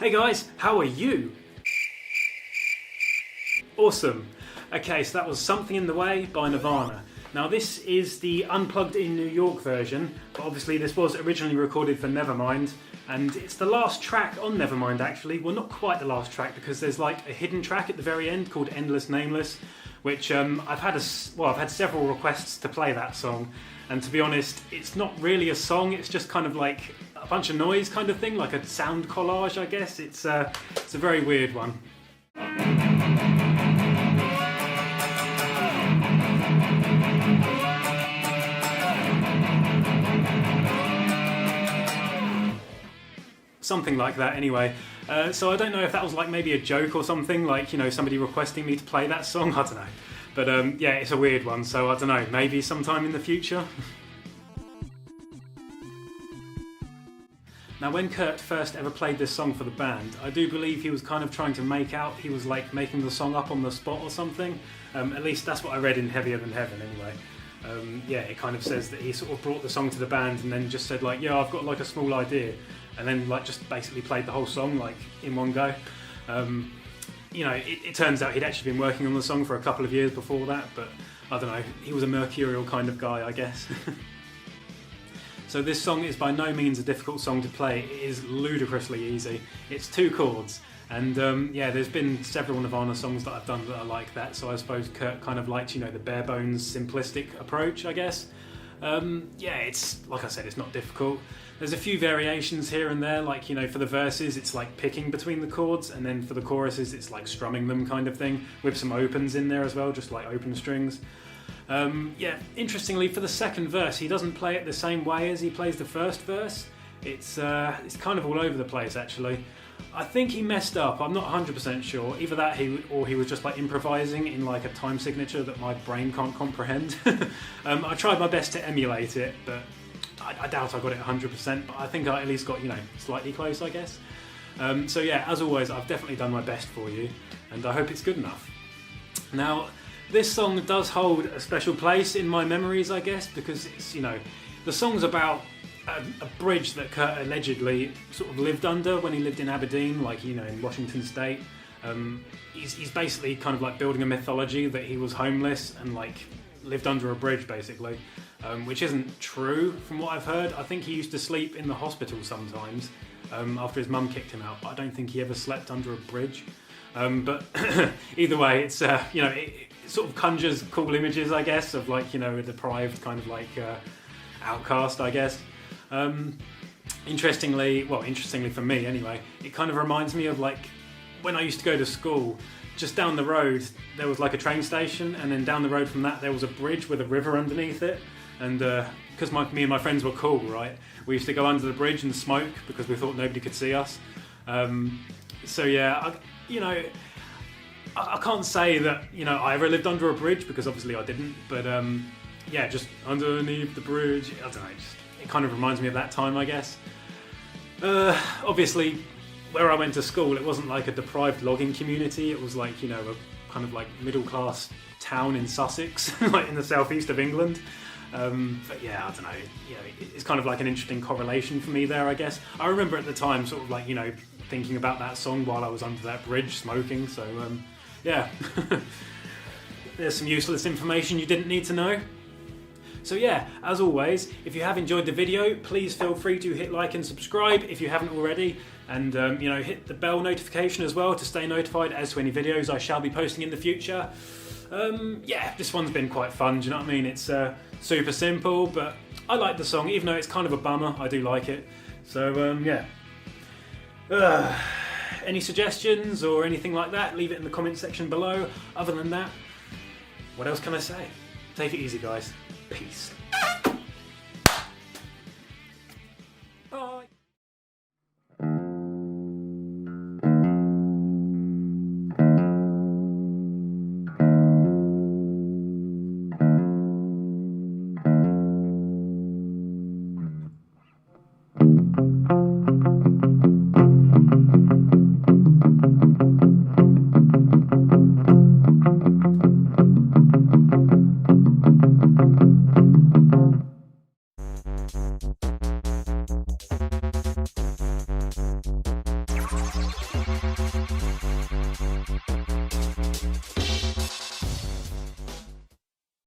Hey guys, how are you? Awesome. Okay, so that was Something in the Way by Nirvana. Now this is the Unplugged in New York version, but obviously this was originally recorded for Nevermind, and it's the last track on Nevermind actually. Well, not quite the last track, because there's like a hidden track at the very end called Endless Nameless, which I've had several requests to play that song, and to be honest, it's not really a song, it's just kind of like a bunch of noise kind of thing, like a sound collage, I guess. It's a very weird one. Something like that anyway. So I don't know if that was like maybe a joke or something, like, you know, somebody requesting me to play that song, I don't know. But yeah, it's a weird one, so I don't know, maybe sometime in the future. Now when Kurt first ever played this song for the band, I do believe he was kind of trying to make out he was like making the song up on the spot or something. At least that's what I read in Heavier Than Heaven anyway. Yeah, it kind of says that he sort of brought the song to the band and then just said like, yeah, I've got like a small idea, and then like just basically played the whole song like in one go. You know, it turns out he'd actually been working on the song for a couple of years before that, but I don't know, he was a mercurial kind of guy, I guess. So this song is by no means a difficult song to play. It is ludicrously easy. It's 2 chords, and yeah, there's been several Nirvana songs that I've done that are like that, so I suppose Kurt kind of liked, you know, the bare bones simplistic approach, I guess. Yeah, it's, like I said, it's not difficult. There's a few variations here and there, like, you know, for the verses it's like picking between the chords, and then for the choruses it's like strumming them kind of thing, with some opens in there as well, just like open strings. Yeah, interestingly, for the second verse he doesn't play it the same way as he plays the first verse. It's kind of all over the place actually. I think he messed up, I'm not 100% sure. Either that or he was just like improvising in like a time signature that my brain can't comprehend. I tried my best to emulate it, but I doubt I got it 100%, but I think I at least got, you know, slightly close, I guess. So yeah, as always, I've definitely done my best for you, and I hope it's good enough. Now, this song does hold a special place in my memories, I guess, because it's, you know, the song's about a bridge that Kurt allegedly sort of lived under when he lived in Aberdeen, like, you know, in Washington State. He's basically kind of like building a mythology that he was homeless and like lived under a bridge basically, which isn't true from what I've heard. I think he used to sleep in the hospital sometimes after his mum kicked him out, but I don't think he ever slept under a bridge. But either way, it's you know, it sort of conjures cool images, I guess, of like, you know, a deprived kind of like outcast, I guess. Interestingly for me anyway, it kind of reminds me of like when I used to go to school. Just down the road there was like a train station, and then down the road from that there was a bridge with a river underneath it, and because me and my friends were cool, right, we used to go under the bridge and smoke because we thought nobody could see us. So yeah, you know, I can't say that, you know, I ever lived under a bridge, because obviously I didn't, but yeah, just underneath the bridge, I don't know, it kind of reminds me of that time, I guess. Obviously, where I went to school, it wasn't like a deprived logging community, it was like, you know, a kind of like middle-class town in Sussex, like in the southeast of England. But yeah, I don't know, you know, it's kind of like an interesting correlation for me there, I guess. I remember at the time sort of like, you know, thinking about that song while I was under that bridge smoking, so yeah. There's some useless information you didn't need to know. So yeah, as always, if you have enjoyed the video, please feel free to hit like and subscribe if you haven't already, and you know, hit the bell notification as well to stay notified as to any videos I shall be posting in the future. Yeah, this one's been quite fun, do you know what I mean? It's super simple, but I like the song, even though it's kind of a bummer, I do like it. So yeah. Any suggestions or anything like that, leave it in the comment section below. Other than that, what else can I say? Take it easy, guys. Peace.